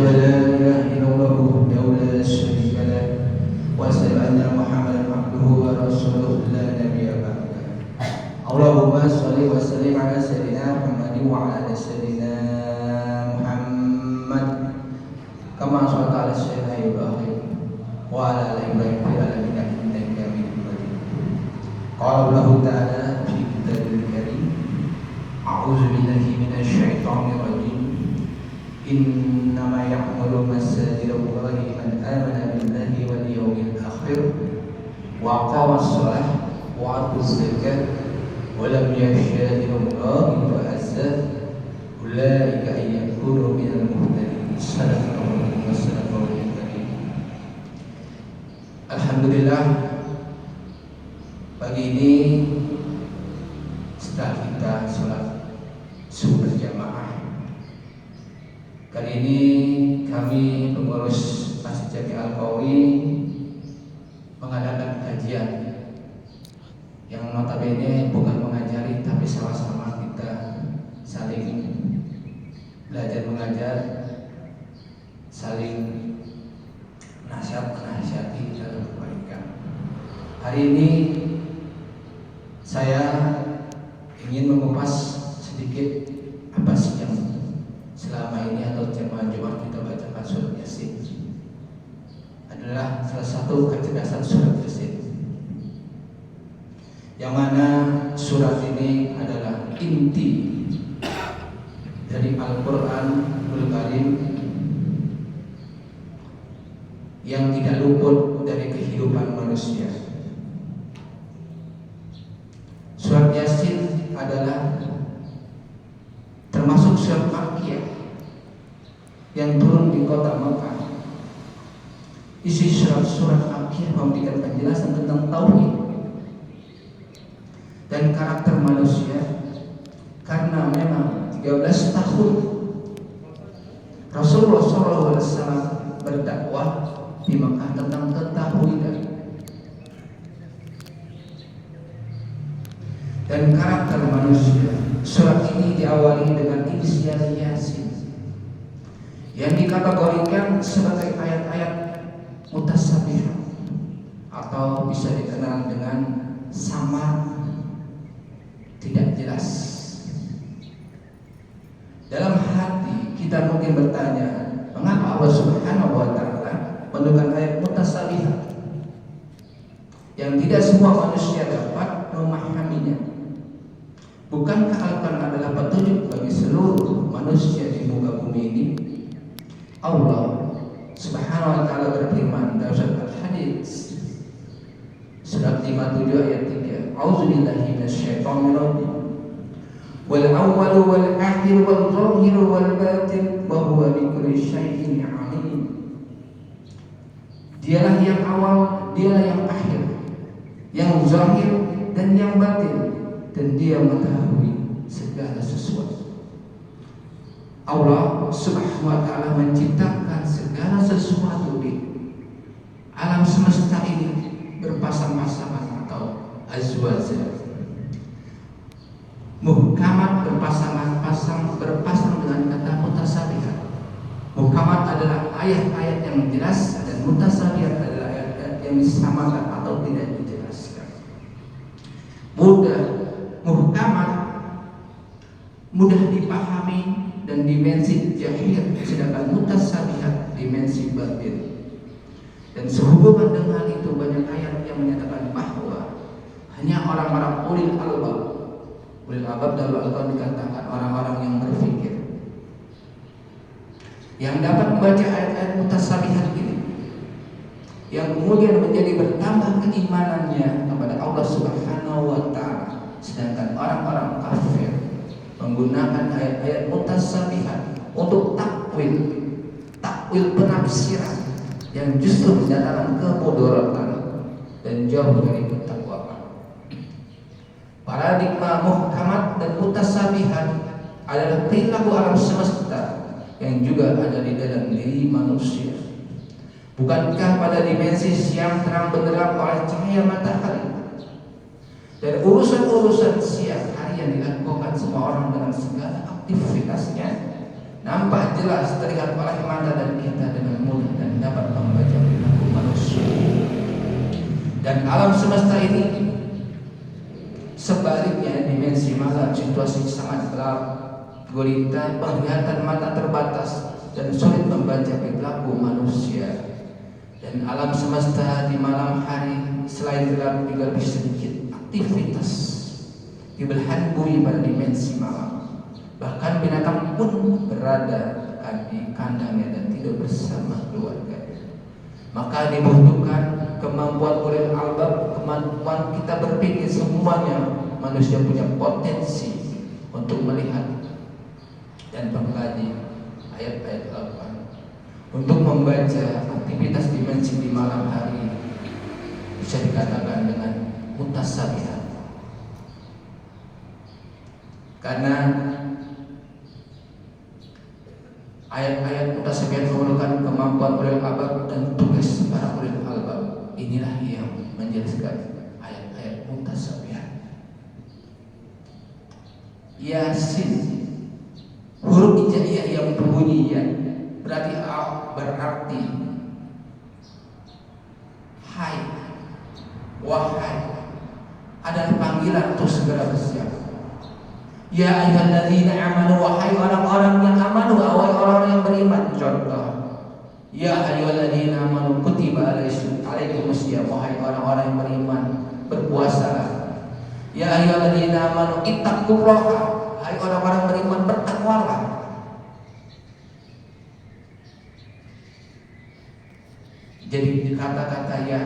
أشهد أن لا إله إلا الله وحده لا شريك له وأشهد أن محمدا عبده ورسوله لا نبي بعده. اللهم صل وسلم على سيدنا محمد وعلى آل سيدنا محمد كما صليت على سيدنا إبراهيم وعلى آل إبراهيم في العالمين إنك حميد مجيد. قال الله تعالى في كتابه الكريم: أعوذ بالله من الشيطان الرجيم. إنما يعمر مساجد الله من آمن بالله واليوم الآخر وأقام الصلاة وآتى الزكاة ولم يشهدوا الله فعسى أولئك أن يكونوا من المهتدين. صدق الله وصدق الله الكريم. Alhamdulillah, pagi ini setelah kita sholat subuh berjamaah, kali ini kami pengurus Masjid Jami Al-Qawi mengadakan kajian yang notabene bukan mengajari, tapi sama-sama kita saling belajar mengajar, saling menasihati dalam kebaikan. Hari ini saya ingin mengupas sedikit apa sih yang selama ini atau jemaah kita bacakan surat Yasin. Adalah salah satu kecerdasan surat Yasin, yang mana surat ini adalah inti dari Al-Quranul Karim yang tidak luput dari kehidupan manusia. Surat Yasin adalah termasuk surat Makkiyah yang turun di kota Makkah. Isi surat Makkiyah memberikan penjelasan tentang tauhid dan karakter manusia, karena memang 13 tahun Rasulullah SAW berdakwah di Makkah tentang ketauhidan dan karakter manusia. Surat ini diawali dengan inisial Yasin yang dikategorikan sebagai ayat-ayat mutasyabih atau bisa dikenal dengan samar, tidak jelas. Dalam hati kita mungkin bertanya, mengapa Allah Subhanahu wa Ta'ala menurunkan ayat mutasyabih yang tidak semua manusia dapat memahaminya? Bukankah Al-Quran adalah petunjuk bagi seluruh manusia di muka bumi ini? Allah Subhanahu wa Ta'ala berfirman dalam surat Al-Hadid surat 57 ayat 3, A'udzubillahi minasyaitonir rajim. Wal awwalu wal akhiru wal zahiru wal batin wa huwa bikulli syai'in 'alim. Dialah yang awal, dialah yang akhir, yang zahir dan yang batin, dan Dia mengetahui segala sesuatu. Allah Subhanahu wa Ta'ala menciptakan segala sesuatu di alam semesta ini berpasang-pasangan atau azwajah. Muhkamat berpasang dengan kata mutasyabihat. Muhkamat adalah ayat-ayat yang jelas, dan mutasyabihat adalah ayat-ayat yang disamakan atau tidak dijelaskan. Muhkamat mudah dipahami dan dimensi zahir, sedangkan mutasyabihat dimensi batin. Dan sehubungan dengan itu banyak ayat yang menyatakan bahwa hanya orang-orang ulil albab dalam Al-Quran dikatakan orang-orang yang berpikir yang dapat membaca ayat-ayat mutasyabihat ini, yang kemudian menjadi bertambah keimanannya kepada Allah Subhanahu wa Ta'ala. Sedangkan orang-orang kafir menggunakan ayat-ayat mutasyabihat untuk takwil penafsiran yang justru mendatangkan kemudaratan dan jauh dari ketakwaan. Paradigma muhkamat dan mutasyabihat adalah perilaku alam semesta yang juga ada di dalam diri manusia. Bukankah pada dimensi siang terang benderang oleh cahaya matahari, dan urusan-urusan siang hari yang dilakukan semua orang dengan segala aktivitasnya, nampak jelas terlihat oleh mata dan kita dengan mudah dan dapat membaca perilaku manusia. Dan alam semesta ini sebaliknya, dimensi malam, situasi sangat gelap, gulita, penglihatan mata terbatas dan sulit membaca perilaku manusia. Dan alam semesta di malam hari selain gelap juga lebih sedikit aktivitas di belahan bumi pada dimensi malam. Bahkan binatang pun berada di kandangnya dan tidur bersama keluarga. Maka dibutuhkan kemampuan ulil albab, kemampuan kita berpikir. Semuanya manusia punya potensi untuk melihat dan mengkaji ayat-ayat Al-Quran, untuk membaca aktivitas dimensi di malam hari. Bisa dikatakan dengan mutasabihat, karena ayat-ayat mutasabihat memerlukan kemampuan ulil albab dan tugas para ulil albab. Inilah yang menjelaskan ayat-ayat mutasabihat. Yasin, huruf hijaiyah yang berbunyi ya, berarti hai, wahai, adalah panggilan untuk segera bersiap. Ya ayyuhalladzina amanu, wahai orang-orang yang amanu, wahai orang-orang yang beriman. Contoh, ya ayyuhalladzina amanu kutiba alaikumusiyam, wahai orang-orang yang beriman, berpuasalah. Ya ayyuhalladzina amanu ittaqullaha, hai orang-orang beriman, bertakwalah. Jadi kata-kata ya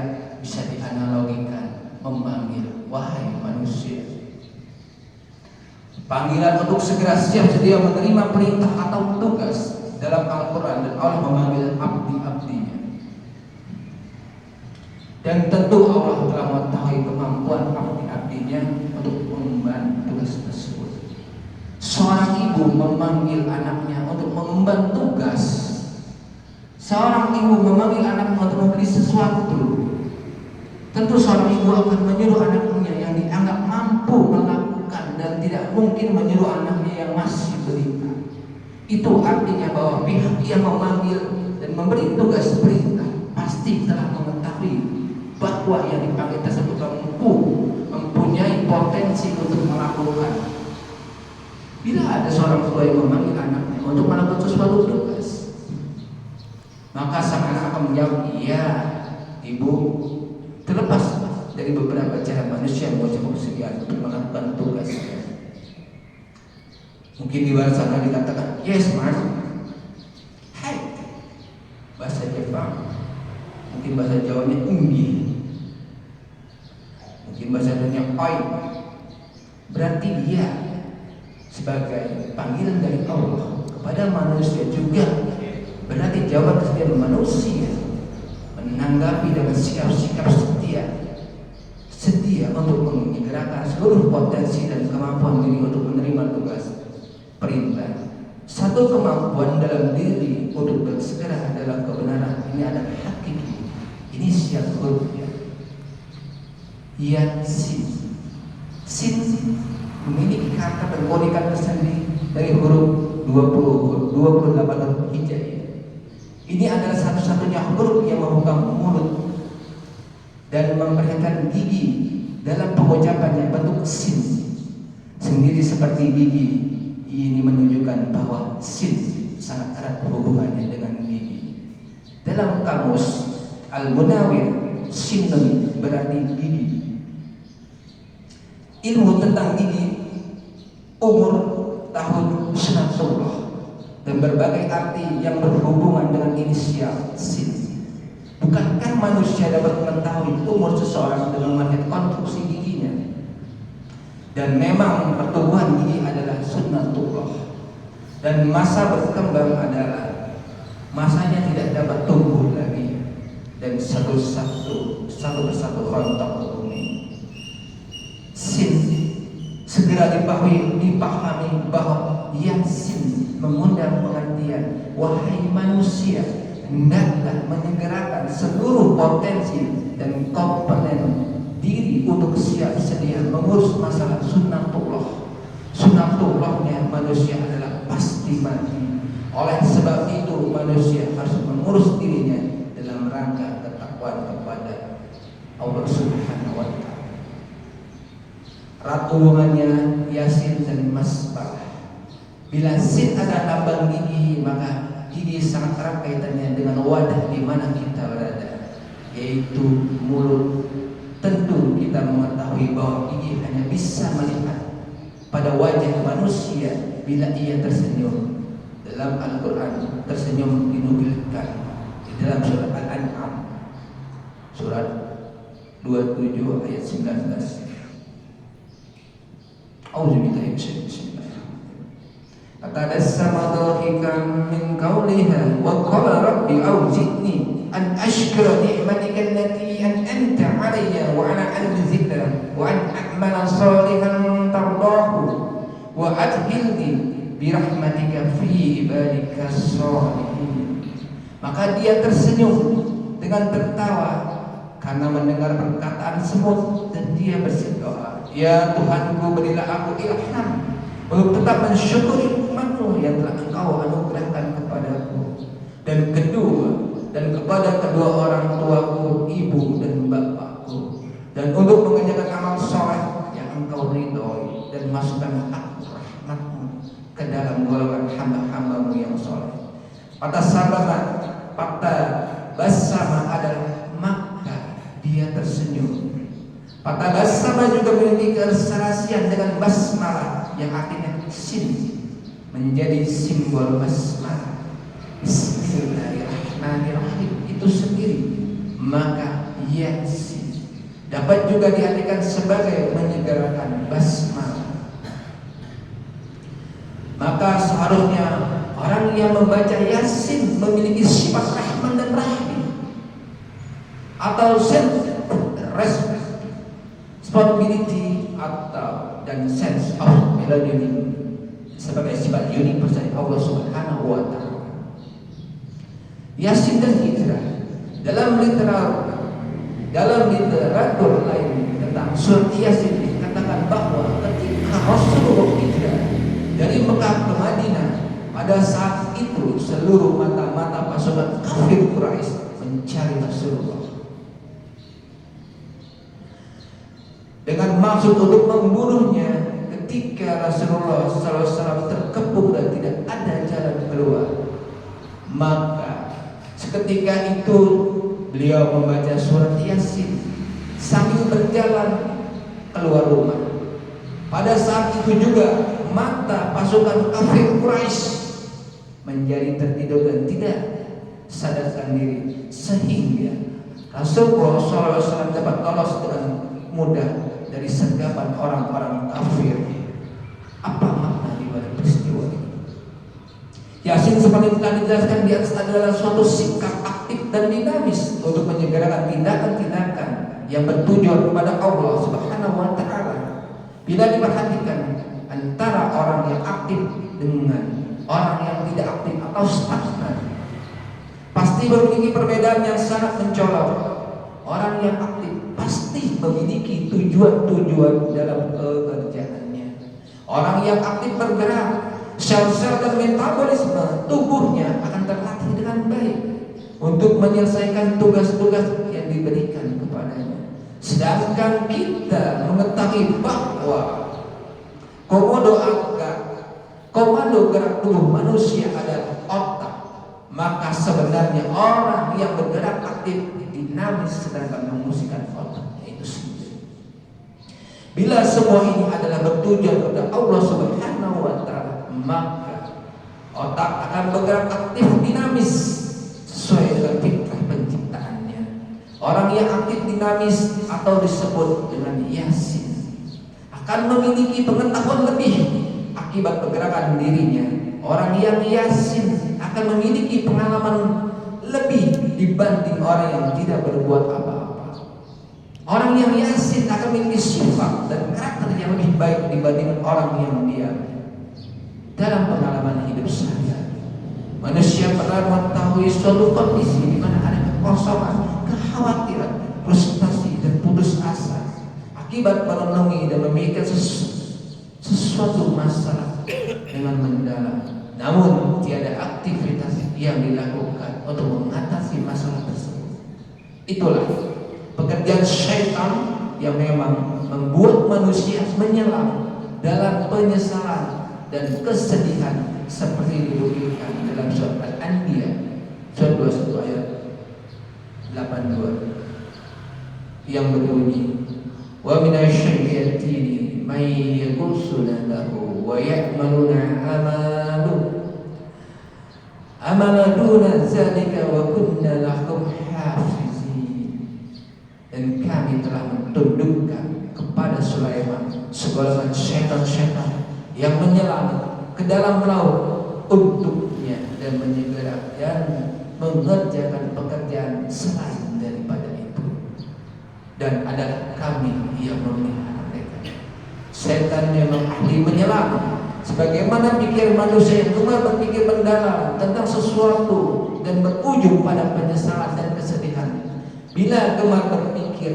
bisa dianalogikan memanggil wahai manusia. Panggilan untuk segera siap sedia menerima perintah atau tugas dalam Al-Quran, dan Allah memanggil abdi-abdinya. Dan tentu Allah telah mengetahui kemampuan abdi-abdinya untuk mengemban tugas tersebut. Seorang ibu memanggil anaknya untuk mengemban tugas. Seorang ibu memanggil anaknya untuk membeli sesuatu. Tentu seorang ibu akan menyuruh anaknya yang dianggap mampu melakukan, dan tidak mungkin menyuruh anaknya yang masih balita. Itu artinya bahwa pihak yang memanggil dan memberi tugas perintah pasti telah mengetahui bahwa yang dipanggil tersebut mempunyai potensi untuk melakukan. Bila ada seorang tua yang memanggil anaknya untuk melakukan sesuatu tugas, maka sang anak akan menjawab, iya ibu, terlepas dari beberapa cara manusia mengucapkan kesediaan untuk melakukan tugasnya. Mungkin di luar sana dikatakan yes mas, hai, bahasa Jepang, mungkin bahasa Jawanya unggi, mungkin bahasa Indonesia oi. Berarti dia sebagai panggilan dari Allah kepada manusia juga berarti jawaban kesediaan manusia menanggapi dengan sikap-sikap sedia untuk menggerakkan seluruh potensi dan kemampuan diri untuk menerima tugas perintah. Satu kemampuan dalam diri untuk bersegera dalam kebenaran ini adalah hakiki. Ini siap hurufnya. Yasin. Sin memiliki kata dan kodikan tersendiri dari huruf 28 huruf hijaiyah. Ini adalah satu-satunya huruf yang membuka mulut dan memperlihatkan gigi dalam pengucapannya bentuk sin sendiri seperti gigi. Ini menunjukkan bahwa sin sangat erat hubungannya dengan gigi. Dalam kamus Al-Munawir, sinun berarti gigi. Ilmu tentang gigi, umur, tahun, sunatullah, dan berbagai arti yang berhubungan dengan inisial sin. Bukankah manusia dapat mengetahui umur seseorang dengan melihat konstruksi giginya? Dan memang pertumbuhan gigi adalah sunnatullah, dan masa berkembang adalah masanya tidak dapat tumbuh lagi, dan satu persatu rontok bumi. Sin segera dipahami bahwa Yasin mengundang pengertian, wahai manusia, hendaklah menyegerakan seluruh potensi dan komponen diri untuk siap sedia mengurus masalah sunnatullah. Sunnatullahnya manusia adalah pasti mati. Oleh sebab itu manusia harus mengurus dirinya dalam rangka ketakwaan kepada Allah Subhanahu wa Ta'ala. Erat hubungannya Yasin dan Masbalah. Bila sin ada lambang gigi, maka gigi sangat erat kaitannya dengan wadah di mana kita berada, yaitu mulut. Tentu kita mengetahui bahwa gigi hanya bisa melihat pada wajah manusia bila ia tersenyum. Dalam Al-Quran tersenyum dinukilkan di dalam surat Al-An'am surat 27 ayat 19. Auzubillahi minasyaitonir rajim. Fatabassama dhahikan min qawliha wa qala rabbi awzidni an ashkura ni'matika allati an'amta 'alayya wa ala al-dzikra wa an a'mala shalihan tardahu wa adkhilni birahmatika fi ibadika sholihin. Maka dia tersenyum dengan tertawa karena mendengar perkataan semut, dan dia berdoa, ya Tuhanku, berilah aku ilham untuk tetap mensyukuri nikmat-Mu yang telah Engkau anugerahkan kepadaku, dan kepada kedua orang tuaku, ibu dan bapakku, dan untuk mengerjakan amal soleh yang Engkau ridhoi, dan masukkan aku rahmat-Mu ke dalam golongan hamba-hamba-Mu yang soleh. Patah basama adalah maka dia tersenyum. Patah basama juga memiliki keserasian dengan basmalah yang artinya sin, menjadi simbol basmalah. Bismillahirrahmanirrahim itu sendiri, maka Yasin dapat juga diartikan sebagai menyegerakan basmalah. Maka seharusnya orang yang membaca Yasin memiliki sifat rahman dan rahim, atau sense responsibility atau dan sense of melody sebagai sifat universal Allah Subhanahu wa Ta'ala. Yasin dan hijrah dalam literatur lain tentang surat Yasin dikatakan bahwa ketika Rasulullah hijrah dari Mekah ke Madinah, pada saat itu seluruh mata-mata pasukan kafir Quraisy mencari Rasulullah dengan maksud untuk membunuhnya. Ketika Rasulullah SAW terkepung dan tidak ada jalan keluar, maka seketika itu beliau membaca surat Yasin sambil berjalan keluar rumah. Pada saat itu juga mata pasukan kafir Quraisy menjadi tertidur dan tidak sadarkan diri, sehingga Rasulullah SAW dapat lolos dengan mudah dari sergapan orang-orang kafir. Apa makna di balik peristiwa ini? Yasin seperti telah dijelaskan di atas adalah suatu sikap aktif dan dinamis untuk menyegerakan tindakan-tindakan yang bertujuan kepada Allah Subhanahu wa Ta'ala. Bila diperhatikan antara orang yang aktif dengan orang yang tidak aktif atau stagnan, pasti memiliki perbedaan yang sangat mencolok. Orang yang aktif pasti memiliki tujuan-tujuan dalam pekerjaannya. Orang yang aktif bergerak, sel-sel dan metabolisme tubuhnya akan terlatih dengan baik untuk menyelesaikan tugas-tugas yang diberikan kepadanya. Sedangkan kita mengetahui bahwa komando gerak tubuh manusia adalah otak, maka sebenarnya orang yang bergerak aktif dinamis sedangkan mengusirkan otaknya itu sendiri. Bila semua ini adalah bertujuan kepada Allah Subhanahu wa Ta'ala, maka otak akan bergerak aktif dinamis sesuai dengan fitrah penciptaannya. Orang yang aktif dinamis atau disebut dengan Yasin akan memiliki pengetahuan lebih akibat pergerakan dirinya. Orang yang Yasin akan memiliki pengalaman lebih dibanding orang yang tidak berbuat apa-apa. Orang yang Yasin akan memiliki sifat dan karakter yang lebih baik dibanding orang yang diam. Dalam pengalaman hidup saya, manusia pernah mengetahui suatu kondisi di mana ada kekosongan, kekhawatiran, frustasi dan putus asa akibat merenungi dan memikirkan sesuatu masalah dengan mendalam. namun tiada aktivitas yang dilakukan untuk mengatasi masalah tersebut. Itulah pekerjaan syaitan yang memang membuat manusia menyelam dalam penyesalan dan kesedihan seperti dinukilkan dalam surat Al-Anbiya surat 21 ayat 82 yang berbunyi, wa minasyai'atini may yaghusuna lahu wa ya'maluna amala duna zalika wa kunna lahum hafizin. Dan kami telah mentundukkan kepada Sulaiman segolongan syaitan-syaitan yang menyelam ke dalam laut untuknya dan menyegera dan mengerjakan pekerjaan selain daripada itu, dan adalah kami yang memelihara mereka. Setan memang ahli menyelam, sebagaimana pikir manusia yang gemar berpikir mendalam tentang sesuatu dan berujung pada penyesalan dan kesedihan. Bila gemar berpikir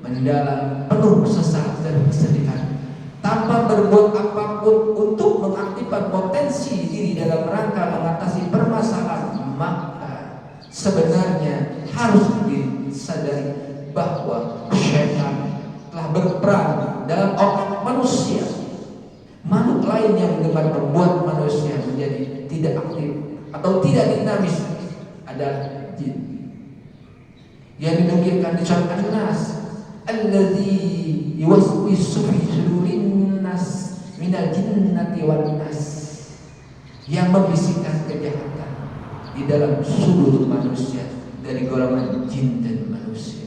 mendalam penuh sesaat dan kesedihan tanpa berbuat apapun untuk mengaktifkan potensi diri dalam rangka mengatasi permasalahan, maka sebenarnya harus disadari bahwa syaitan telah berperan dalam otak manusia. Makhluk lain yang gemar membuat manusia menjadi tidak aktif atau tidak dinamis adalah jin. Yang dinukilkan di surat An-Nas, alladzi yuwaswisu fi sudurin nas minal jinnati wan nas, yang membisikkan kejahatan di dalam sudut manusia dari golongan jin dan manusia.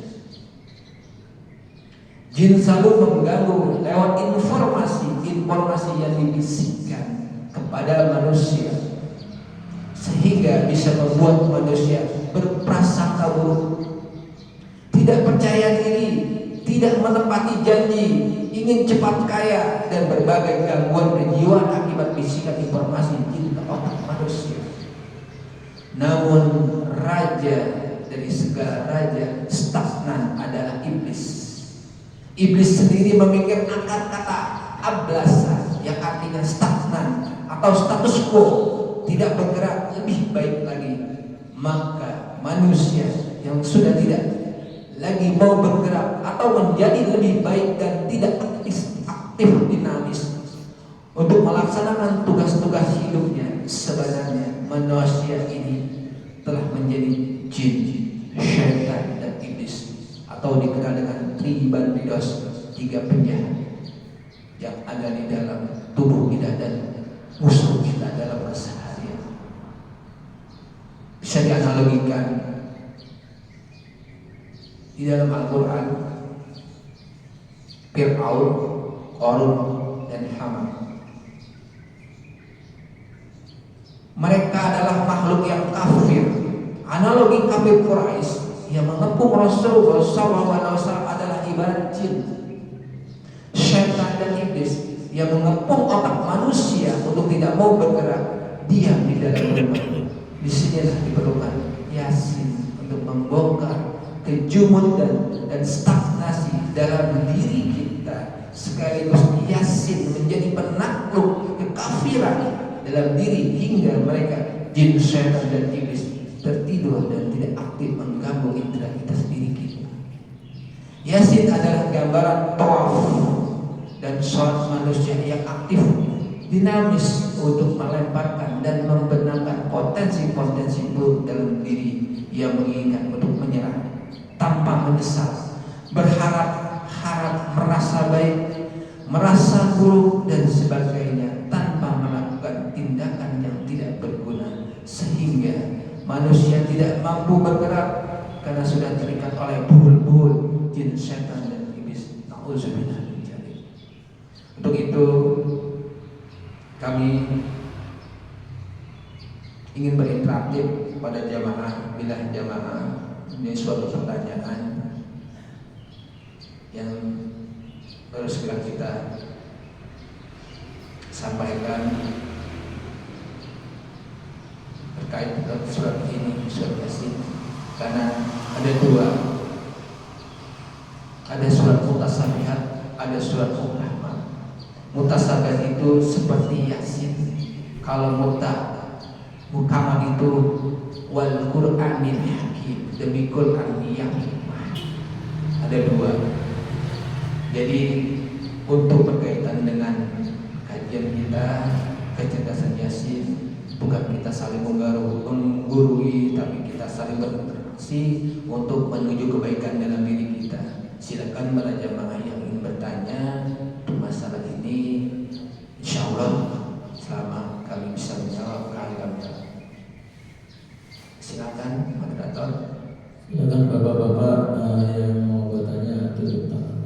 Jin selalu mengganggu lewat informasi yang dibisikkan kepada manusia, sehingga bisa membuat manusia berprasangka buruk, tidak percaya diri, tidak menepati janji, ingin cepat kaya, dan berbagai gangguan kejiwaan akibat bisikan informasi jin ke otak manusia. Namun raja dari segala raja stagnan adalah iblis. Iblis sendiri memikir akar kata ablasa yang artinya stagnan atau status quo, tidak bergerak lebih baik lagi. Maka manusia yang sudah tidak lagi mau bergerak atau menjadi lebih baik dan tidak aktif dinamis untuk melaksanakan tugas-tugas hidupnya, sebenarnya manusia ini telah menjadi jin, syaitan dan iblis, atau dikenal dengan tribandidos, 3 penjahat yang ada di dalam tubuh kita dan musuh kita dalam keseharian. Bisa dianalogikan di dalam Al-Quran, Fir'aun, Qarun, dan Haman. Mereka adalah makhluk yang kafir. Analogi kafir Quraisy yang mengepung Rasulullah SAW adalah ibarat jin, syaitan dan iblis yang mengepung otak manusia untuk tidak mau bergerak, diam di dalam rumah. Di sinilah diperlukan Yasin untuk membongkar kejumudan dan stagnasi dalam diri kita, sekaligus Yasin menjadi penakluk kekafiran dalam diri hingga mereka jin, syaitan dan iblis tertidur dan tidak aktif mengganggu indera kita sendiri kita. Yasin adalah gambaran tawaf dan sholat manusia yang aktif, dinamis untuk melemparkan dan membenarkan potensi-potensi buruk dalam diri yang menginginkan untuk menyerah tanpa menyesal, berharap, merasa baik, merasa buruk dan sebagainya tanpa melakukan tindakan yang tidak berguna, sehingga manusia tidak mampu bergerak karena sudah terikat oleh buhul-buhul jin, setan dan iblis. Nauzubillah min dzalik. Untuk itu kami ingin berinteraktif pada jamaah. Bila jamaah ini suatu pertanyaan yang harus kita sampaikan terkait dengan surat ini, surat Yasin, karena ada 2, ada surat Mutasabihat, ada surat Muhammad. Mutasabihat itu seperti Yasin, Kalau mukaman itu wal Qur'anil hakim, demi Quran yang hikmah. Ada dua. Jadi untuk berkaitan dengan kajian kita kecerdasan Yasin, bukan kita saling menggurui, tapi kita saling berinteraksi untuk menuju kebaikan dalam diri kita. Silakan para jamaah yang ingin bertanya di masalah ini, insya Allah selama kami bisa menjawab, kami akan menjawab. Silakan moderator. Silakan bapak-bapak yang mau bertanya tutup tangan.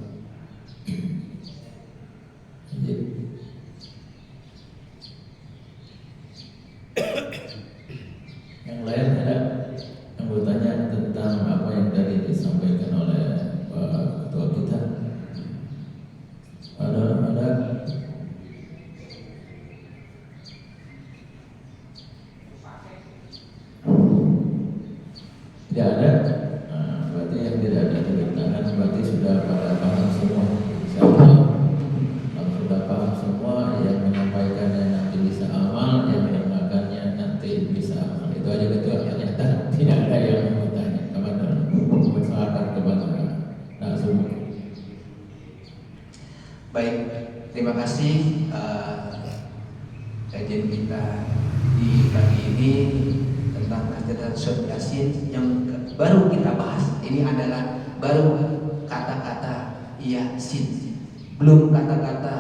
Yang lain ada yang bertanya tentang apa yang tadi disampaikan oleh Pak Ketua kita? Ada? Tidak ada? Nah, berarti yang tidak ada tepuk tangan berarti sudah pada paham semua. Insyaallah. Kalau sudah paham semua, yang menyampaikannya nanti bisa amal, yang mendengarkannya nanti bisa amal. Itu aja betul. Ternyata tidak ada yang bertanya kepada masyarakat kepada semua. Baik, terima kasih kajian kita di pagi ini tentang kecerdasan Yasin yang baru kita bahas. Ini adalah baru kata-kata Yasin, belum kata-kata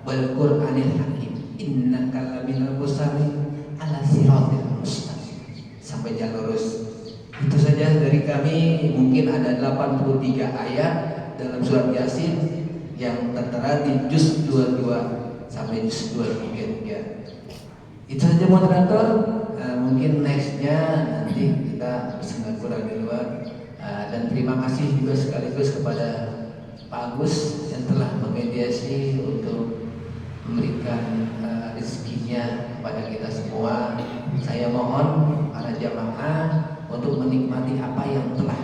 wal Qur'anil hakim, innaka laminal mursalin ala siratil mustaqim, sampai jalan lurus. Itu saja dari kami. Mungkin ada 83 ayat dalam surat Yasin yang tertera di juz 22 sampai juz 23. Itu saja moderator. Mungkin nextnya nanti kita bersama kurang di luar. Dan terima kasih juga sekaligus kepada Pak Agus yang telah memediasi untuk memberikan rezekinya kepada kita semua. Saya mohon para jamaah untuk menikmati apa yang telah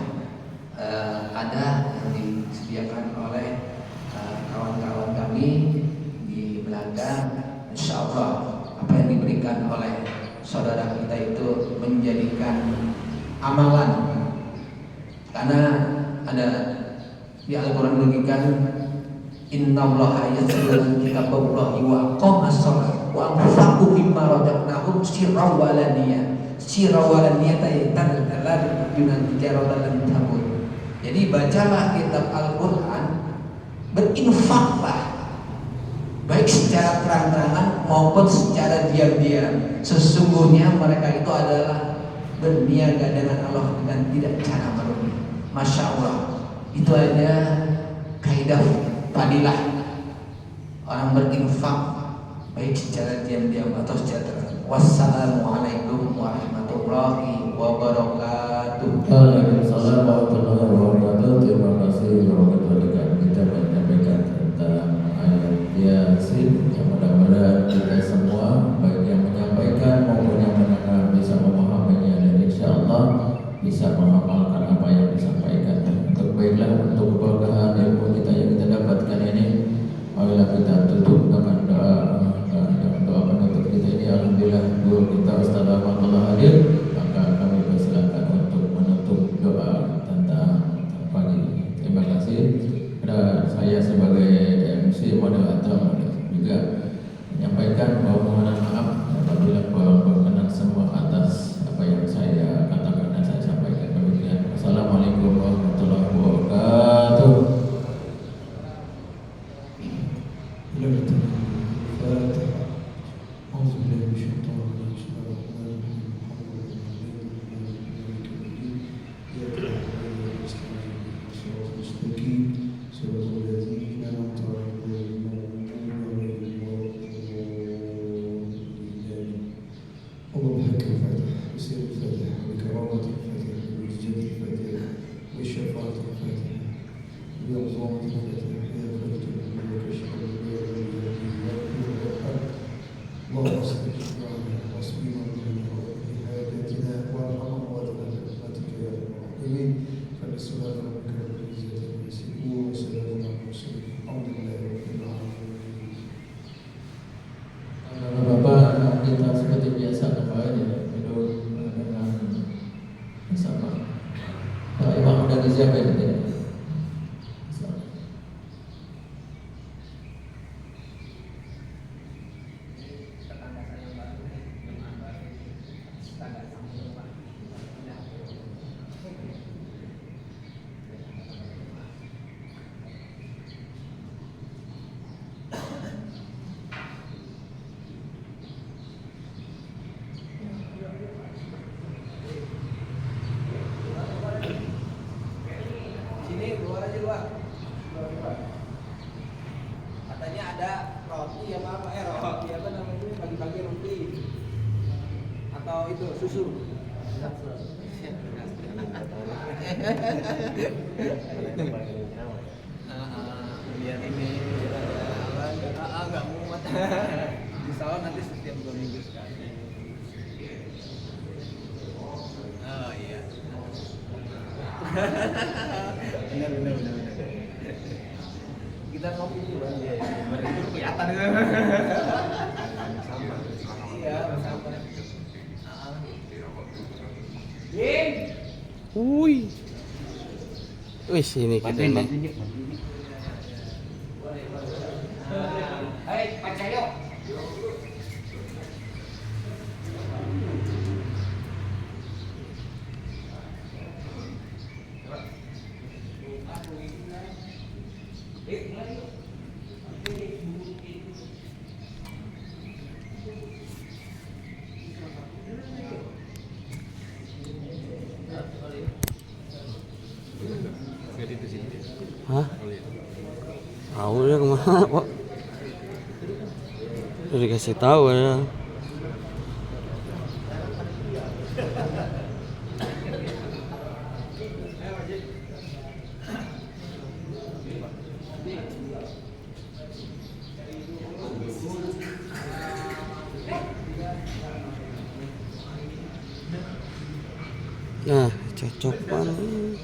ada yang disediakan oleh kawan-kawan kami di belakang. Insya Allah apa yang diberikan oleh saudara kita itu menjadikan amalan, karena ada di Al-Quran menunjukkan innallaha yaslul kitaballahi wa aqamas shalah wa anfaqu mimma razaqnahum sirran wa alaniyah tadallal yunan tijaratan tabur. Jadi bacalah kitab Al-Quran, berinfaklah baik secara terang-terangan maupun secara diam-diam. Sesungguhnya mereka itu adalah berniaga dengan Allah dengan tidak cara merugi. Masya Allah, itu aja kaidah fadilah orang berinfak baik secara diam-diam atau secara terang. Wassalamualaikum warahmatullahi wabarakatuh. Waalaikumsalam warahmatullahi wabarakatuh. Terima kasih Bapak kita menyampaikan tentang ayat Yasin, yang mudah-mudahan kita semua baik yang menyampaikan maupun yang mendengar bisa memahaminya dan insyaallah bisa mengamalkan apa yang disampaikan. Untuk baiklah, untuk keberkahan ilmu kita yang kita dapatkan ini, marilah kita tutup dengan doa penutup kita ini. Alhamdulillah guru kita Ustaz Ahmad telah hadir, maka kami persilakan untuk menutup doa tentang pagi ini. Terima kasih. Dan saya sebagai MC moderator juga menyampaikan permohonan maaf apabila kurang berkenan semua atas apa yang saya katakan dan saya sampaikan. Demikian. Wassalamualaikum warahmatullahi wabarakatuh. Bapak kita dari siapa ini? Sini keluar aja luar. Katanya ada roti apa roti apa namanya pagi-pagi roti atau itu susu. Biar ini nggak muat. Insya Allah nanti setiap 2 minggu sekali. Oh iya. Benar. Kita ngopi dulu. Iya, itu kelihatan itu. Sama. Iya, sama. Wih. Wih, sini kita nih. Hai, Pak Cahyo. Hah? Tahu ya kemana Pak? Udah dikasih tahu ya. Nah, cocok banget.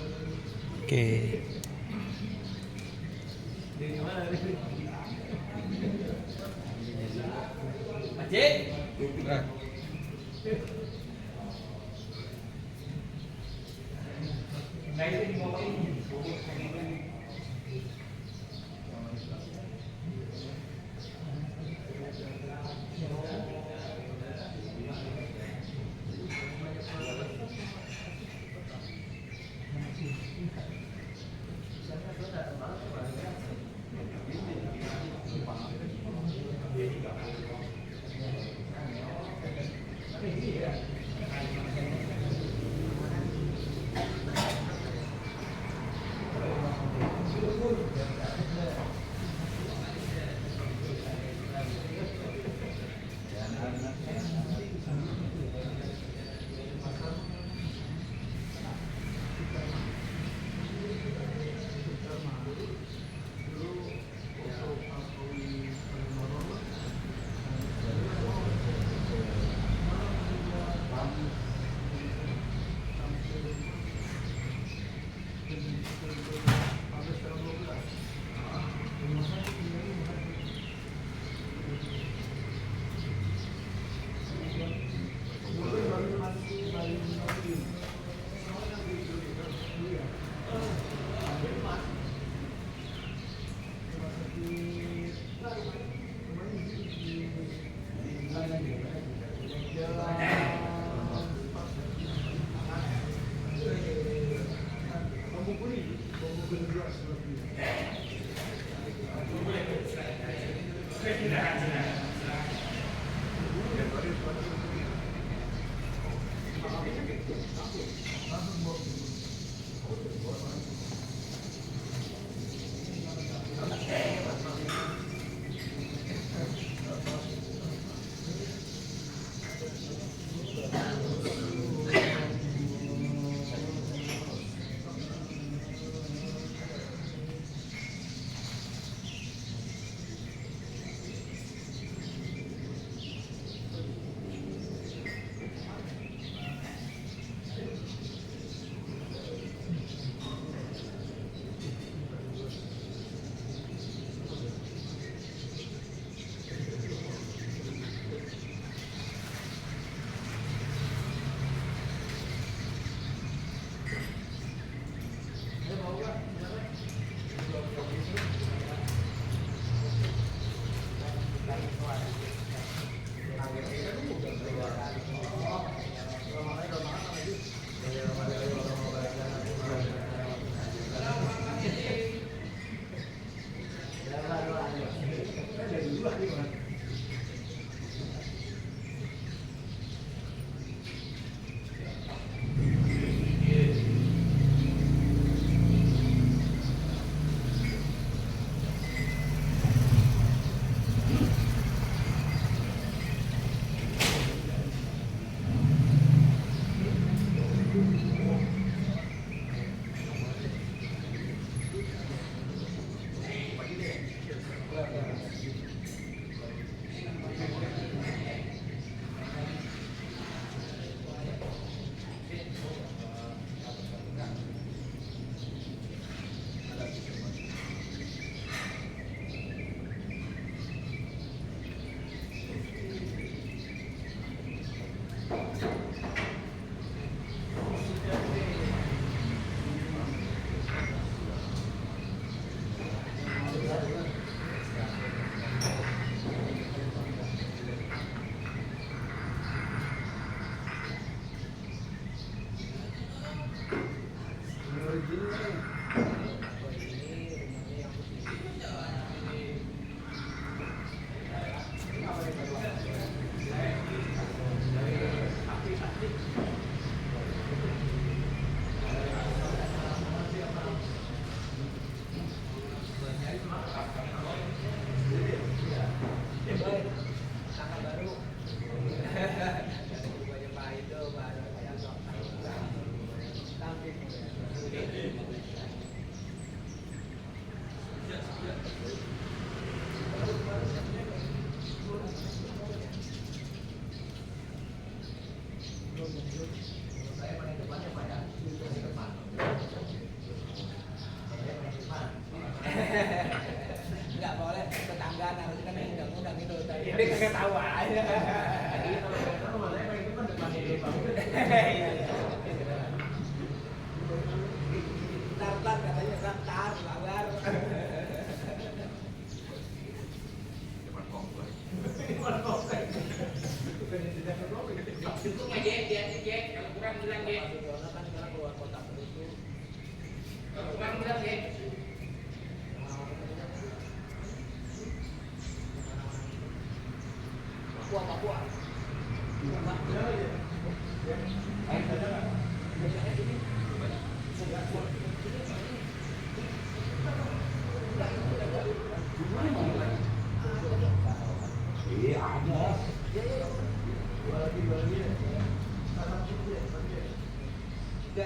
Oke.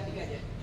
tiga aja.